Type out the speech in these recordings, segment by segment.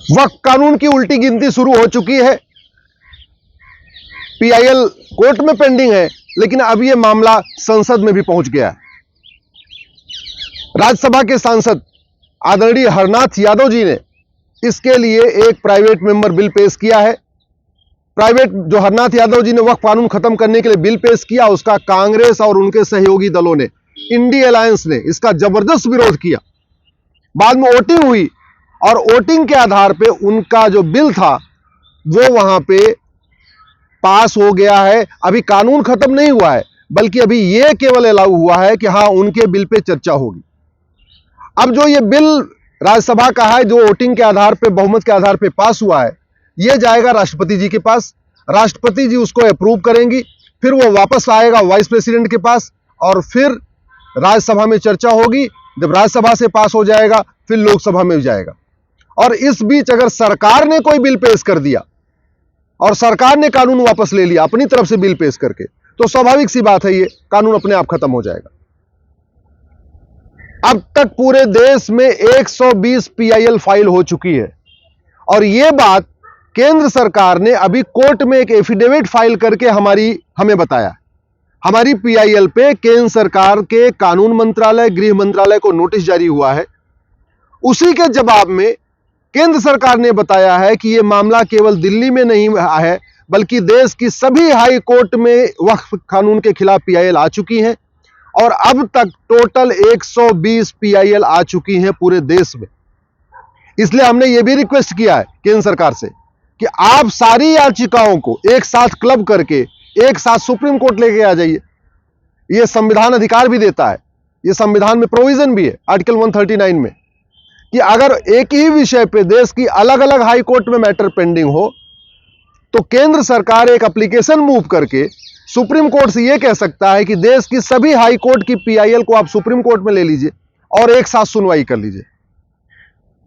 वक्फ कानून की उल्टी गिनती शुरू हो चुकी है। पीआईएल कोर्ट में पेंडिंग है, लेकिन अब यह मामला संसद में भी पहुंच गया है। राज्यसभा के सांसद आदरणीय हरनाथ यादव जी ने इसके लिए एक प्राइवेट मेंबर बिल पेश किया है। जो हरनाथ यादव जी ने वक्फ कानून खत्म करने के लिए बिल पेश किया, उसका कांग्रेस और उनके सहयोगी दलों ने, इंडी अलायंस ने इसका जबरदस्त विरोध किया। बाद में वोटिंग हुई और वोटिंग के आधार पे उनका जो बिल था वो वहां पे पास हो गया है। अभी कानून खत्म नहीं हुआ है, बल्कि अभी यह केवल अलाउ हुआ है कि हां, उनके बिल पे चर्चा होगी। अब जो ये बिल राज्यसभा का है, जो वोटिंग के आधार पे, बहुमत के आधार पे पास हुआ है, यह जाएगा राष्ट्रपति जी के पास। राष्ट्रपति जी उसको अप्रूव करेंगी, फिर वो वापस आएगा वाइस प्रेसिडेंट के पास और फिर राज्यसभा में चर्चा होगी। जब राज्यसभा से पास हो जाएगा, फिर लोकसभा में जाएगा। और इस बीच अगर सरकार ने कोई बिल पेश कर दिया और सरकार ने कानून वापस ले लिया अपनी तरफ से बिल पेश करके, तो स्वाभाविक सी बात है, ये कानून अपने आप खत्म हो जाएगा। अब तक पूरे देश में 120 पीआईएल फाइल हो चुकी है और यह बात केंद्र सरकार ने अभी कोर्ट में एक एफिडेविट फाइल करके हमें बताया। हमारी पीआईएल पे केंद्र सरकार के कानून मंत्रालय, गृह मंत्रालय को नोटिस जारी हुआ है। उसी के जवाब में केंद्र सरकार ने बताया है कि यह मामला केवल दिल्ली में नहीं है, बल्कि देश की सभी हाई कोर्ट में वक्फ कानून के खिलाफ पीआईएल आ चुकी हैं और अब तक टोटल 120 पीआईएल आ चुकी हैं पूरे देश में। इसलिए हमने यह भी रिक्वेस्ट किया है केंद्र सरकार से कि आप सारी याचिकाओं को एक साथ क्लब करके एक साथ सुप्रीम कोर्ट लेके आ जाइए। यह संविधान अधिकार भी देता है, यह संविधान में प्रोविजन भी है आर्टिकल 139 में कि अगर एक ही विषय पे देश की अलग अलग हाई कोर्ट में मैटर पेंडिंग हो तो केंद्र सरकार एक एप्लीकेशन मूव करके सुप्रीम कोर्ट से यह कह सकता है कि देश की सभी हाई कोर्ट की पीआईएल को आप सुप्रीम कोर्ट में ले लीजिए और एक साथ सुनवाई कर लीजिए।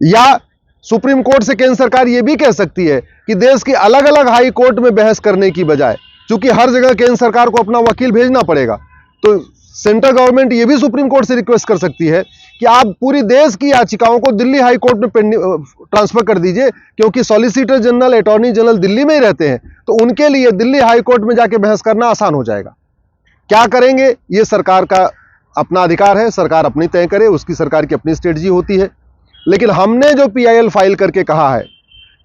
या सुप्रीम कोर्ट से केंद्र सरकार यह भी कह सकती है कि देश की अलग अलग हाई कोर्ट में बहस करने की बजाय, क्योंकि हर जगह केंद्र सरकार को अपना वकील भेजना पड़ेगा, तो सेंट्रल गवर्नमेंट यह भी सुप्रीम कोर्ट से रिक्वेस्ट कर सकती है कि आप पूरी देश की याचिकाओं को दिल्ली हाई कोर्ट में ट्रांसफर कर दीजिए, क्योंकि solicitor general, attorney general Delhi में ही रहते हैं, तो उनके लिए दिल्ली हाई कोर्ट में जाके बहस करना आसान हो जाएगा। क्या करेंगे, यह सरकार का अपना अधिकार है, सरकार अपनी तय करे, उसकी सरकार की अपनी स्ट्रेटजी होती है। लेकिन हमने जो पीआईएल फाइल करके कहा है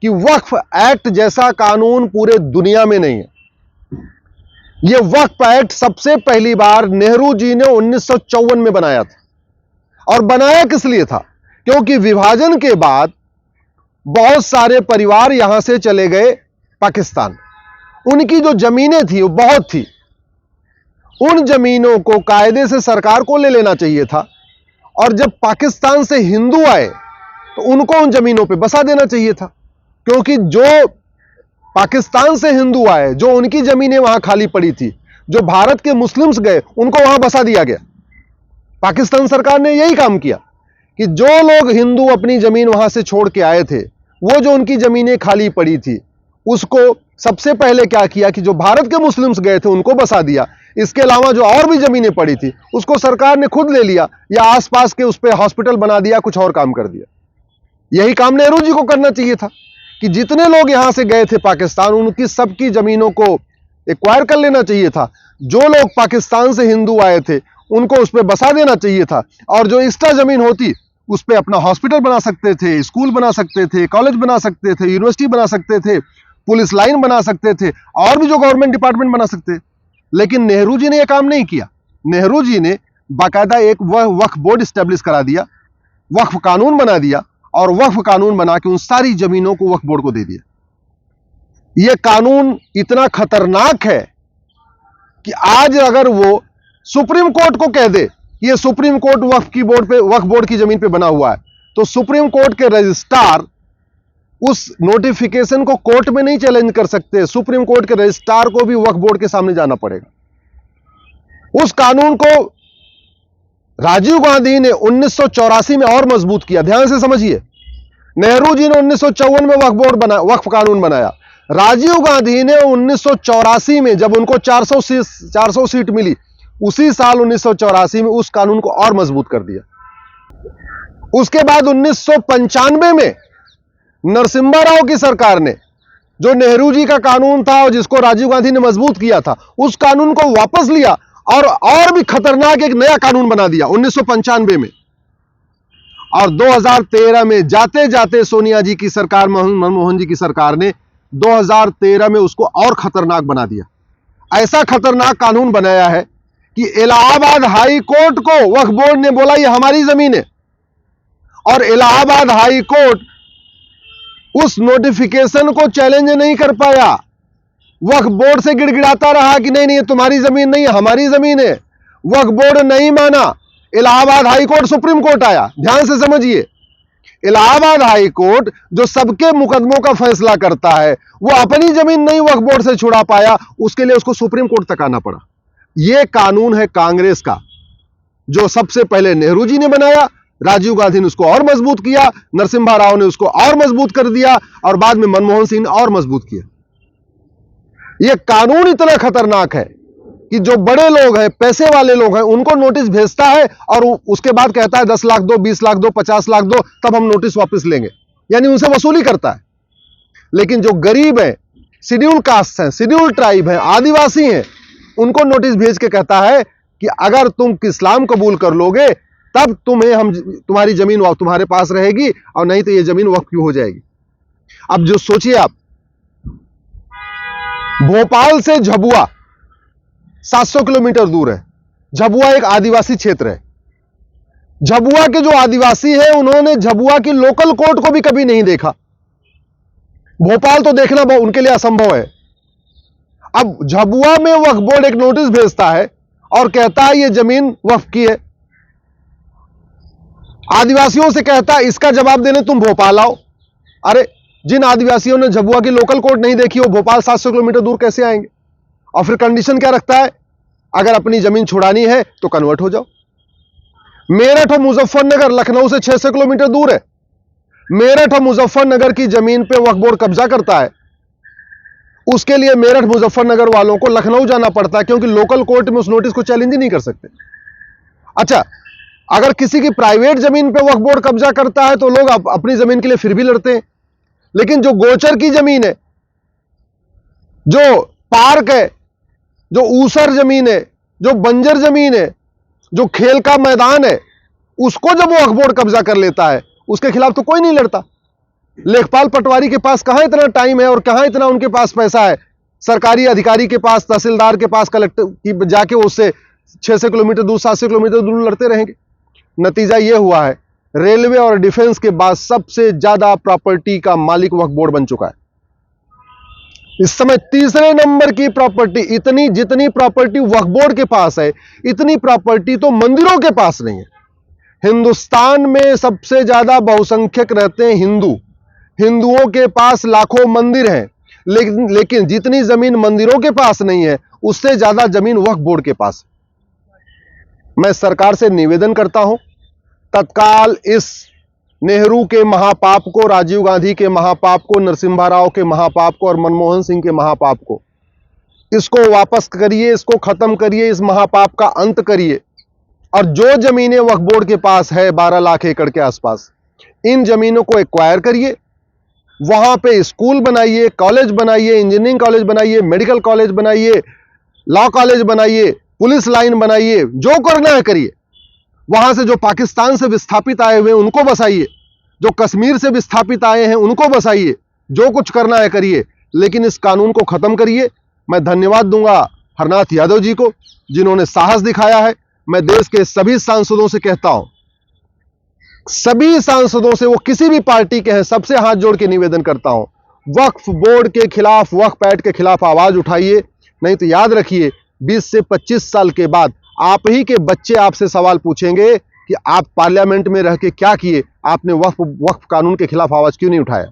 कि वक्फ एक्ट जैसा कानून पूरे दुनिया में नहीं है। यह वक्फ एक्ट सबसे पहली बार नेहरू जी ने 1954 में बनाया था। और बनाया किस लिए था? क्योंकि विभाजन के बाद बहुत सारे परिवार यहां से चले गए पाकिस्तान। उनकी जो जमीनें थी वो बहुत थी, उन जमीनों को कायदे से सरकार को ले लेना चाहिए था और जब पाकिस्तान से हिंदू आए तो उनको उन जमीनों पे बसा देना चाहिए था, क्योंकि जो पाकिस्तान से हिंदू आए, जो उनकी जमीनें वहां खाली पड़ी थी, जो भारत के मुस्लिम्स गए, उनको वहां बसा दिया गया। पाकिस्तान सरकार ने यही काम किया कि जो लोग हिंदू अपनी जमीन वहां से छोड़ के आए थे, वो जो उनकी जमीनें खाली पड़ी थी, उसको सबसे पहले क्या किया कि जो भारत के मुस्लिम्स गए थे उनको बसा दिया। इसके अलावा जो और भी जमीनें पड़ी थी उसको सरकार ने खुद ले लिया या आसपास के उस पर हॉस्पिटल बना दिया, कुछ और काम कर दिया। यही काम नेहरू जी को करना चाहिए था कि जितने लोग यहां से गए थे पाकिस्तान, उनकी सबकी जमीनों को एक्वायर कर लेना चाहिए था। जो लोग पाकिस्तान से हिंदू आए थे उनको उस पर बसा देना चाहिए था और जो एक्स्ट्रा जमीन होती उस पर अपना हॉस्पिटल बना सकते थे, स्कूल बना सकते थे, कॉलेज बना सकते थे, यूनिवर्सिटी बना सकते थे, पुलिस लाइन बना सकते थे और भी जो गवर्नमेंट डिपार्टमेंट बना सकते। लेकिन नेहरू जी ने यह काम नहीं किया। नेहरू जी ने बाकायदा एक वक्फ बोर्ड स्टैब्लिश करा दिया, वक्फ कानून बना दिया और वक्फ कानून बना के उन सारी जमीनों को वक्फ बोर्ड को दे दिया। यह कानून इतना खतरनाक है कि आज अगर वो सुप्रीम कोर्ट को कह दे कि यह सुप्रीम कोर्ट वक्फ बोर्ड की जमीन पे बना हुआ है, तो सुप्रीम कोर्ट के रजिस्ट्रार उस नोटिफिकेशन को कोर्ट में नहीं चैलेंज कर सकते। सुप्रीम कोर्ट के रजिस्ट्रार को भी वक्फ बोर्ड के सामने जाना पड़ेगा। उस कानून को राजीव गांधी ने 1984 में और मजबूत किया। ध्यान से समझिए, नेहरू जी ने 1954 में वक्फ कानून बनाया। राजीव गांधी ने 1984 में, जब उनको 400 सीट मिली, उसी साल 1984 में उस कानून को और मजबूत कर दिया। उसके बाद 1995 में नरसिम्हा राव की सरकार ने जो नेहरू जी का कानून था और जिसको राजीव गांधी ने मजबूत किया था, उस कानून को वापस लिया और भी खतरनाक एक नया कानून बना दिया 1995 में। और 2013 में जाते जाते सोनिया जी की सरकार, मनमोहन जी की सरकार ने 2013 में उसको और खतरनाक बना दिया। ऐसा खतरनाक कानून बनाया है कि इलाहाबाद हाई कोर्ट को वक्फ बोर्ड ने बोला ये हमारी जमीन है, और इलाहाबाद हाई कोर्ट उस नोटिफिकेशन को चैलेंज नहीं कर पाया। वक्फ बोर्ड से गिड़गिड़ाता रहा कि नहीं नहीं, ये तुम्हारी जमीन नहीं है, हमारी जमीन है। वक्फ बोर्ड नहीं माना, Allahabad high court supreme court आया। ध्यान से समझिए, इलाहाबाद हाई कोर्ट जो सबके मुकदमों का फैसला करता है, वो अपनी जमीन नहीं वक्फ बोर्ड से छुड़ा पाया, उसके लिए उसको सुप्रीम कोर्ट तक आना पड़ा। यह कानून है कांग्रेस का, जो सबसे पहले नेहरू जी ने बनाया, राजीव गांधी ने उसको और मजबूत किया, नरसिम्हा राव ने उसको और मजबूत कर दिया, और बाद में मनमोहन सिंह ने और मजबूत किया। यह कानून इतना खतरनाक है कि जो बड़े लोग हैं, पैसे वाले लोग हैं, उनको नोटिस भेजता है और उसके बाद कहता है 10 लाख दो, 20 लाख दो, 50 लाख दो, तब हम नोटिस वापस लेंगे, यानी उनसे वसूली करता है। लेकिन जो गरीब है, शेड्यूल कास्ट हैं, शेड्यूल ट्राइब हैं, आदिवासी हैं, उनको नोटिस भेज के कहता है कि अगर तुम इस्लाम कबूल कर लोगे तब तुम्हारी जमीन तुम्हारे पास रहेगी, और नहीं तो यह जमीन वक्फ क्यों हो जाएगी। अब जो सोचिए आप, भोपाल से झबुआ 700 किलोमीटर दूर है। झबुआ एक आदिवासी क्षेत्र है। झबुआ के जो आदिवासी हैं, उन्होंने झबुआ की लोकल कोर्ट को भी कभी नहीं देखा। भोपाल तो देखना उनके लिए असंभव है। अब झबुआ में वक्फ बोर्ड एक नोटिस भेजता है और कहता है यह जमीन वक्फ की है। आदिवासियों से कहता है इसका जवाब देने तुम भोपाल आओ। अरे, जिन आदिवासियों ने झबुआ की लोकल कोर्ट नहीं देखी, वो भोपाल 700 किलोमीटर दूर कैसे आएंगे। और फिर कंडीशन क्या रखता है, अगर अपनी जमीन छुड़ानी है तो कन्वर्ट हो जाओ। मेरठ और मुजफ्फरनगर लखनऊ से 600 किलोमीटर दूर है। मेरठ और मुजफ्फरनगर की जमीन पे वक्फ बोर्ड कब्जा करता है, उसके लिए मेरठ मुजफ्फरनगर वालों को लखनऊ जाना पड़ता है, क्योंकि लोकल कोर्ट में उस नोटिस को चैलेंज ही नहीं कर सकते। अच्छा, अगर किसी की प्राइवेट जमीन पे वक्फ बोर्ड कब्जा करता है तो लोग अपनी जमीन के लिए फिर भी लड़ते हैं। लेकिन जो गोचर की जमीन है, जो पार्क है, जो ऊसर जमीन है, जो बंजर जमीन है, जो खेल का मैदान है, उसको जब वो वक्फ बोर्ड कब्जा कर लेता है, उसके खिलाफ तो कोई नहीं लड़ता। लेखपाल पटवारी के पास कहां इतना टाइम है और कहां इतना उनके पास पैसा है। सरकारी अधिकारी के पास, तहसीलदार के पास, कलेक्टर की जाके उससे 600 किलोमीटर दूर, 700 किलोमीटर दूर लड़ते रहेंगे। नतीजा यह हुआ है, रेलवे और डिफेंस के बाद सबसे ज्यादा प्रॉपर्टी का मालिक वक्फ बोर्ड बन चुका है। इस समय तीसरे नंबर की प्रॉपर्टी, जितनी प्रॉपर्टी वक्फ बोर्ड के पास है, इतनी प्रॉपर्टी तो मंदिरों के पास नहीं है। हिंदुस्तान में सबसे ज्यादा बहुसंख्यक रहते हैं हिंदू। हिंदुओं के पास लाखों मंदिर हैं, लेकिन जितनी जमीन मंदिरों के पास नहीं है, उससे ज्यादा जमीन वक्फ बोर्ड के पास है। मैं सरकार से निवेदन करता हूं, तत्काल इस नेहरू के महापाप को, राजीव गांधी के महापाप को, नरसिम्हा राव के महापाप को और मनमोहन सिंह के महापाप को, इसको वापस करिए, इसको खत्म करिए, इस महापाप का अंत करिए। और जो जमीनें वक्फ बोर्ड के पास है 12 लाख एकड़ के आसपास, इन जमीनों को एक्वायर करिए, वहां पे स्कूल बनाइए, कॉलेज बनाइए, इंजीनियरिंग कॉलेज बनाइए, मेडिकल कॉलेज बनाइए, लॉ कॉलेज बनाइए, पुलिस लाइन बनाइए, जो करना है करिए। वहां से जो पाकिस्तान से विस्थापित आए हुए हैं उनको बसाइए, जो कश्मीर से विस्थापित आए हैं उनको बसाइए, जो कुछ करना है करिए, लेकिन इस कानून को खत्म करिए। मैं धन्यवाद दूंगा हरनाथ यादव जी को, जिन्होंने साहस दिखाया है। मैं देश के सभी सांसदों से कहता हूं, सभी सांसदों से, वो किसी भी पार्टी के हैं, सबसे हाथ जोड़ के निवेदन करता हूं, वक्फ बोर्ड के खिलाफ, वक्फ एक्ट के खिलाफ आवाज उठाइए। नहीं तो याद रखिए, 20 से 25 साल के बाद आप ही के बच्चे आपसे सवाल पूछेंगे कि आप पार्लियामेंट में रह के क्या किए, आपने वक्फ कानून के खिलाफ आवाज क्यों नहीं उठाया।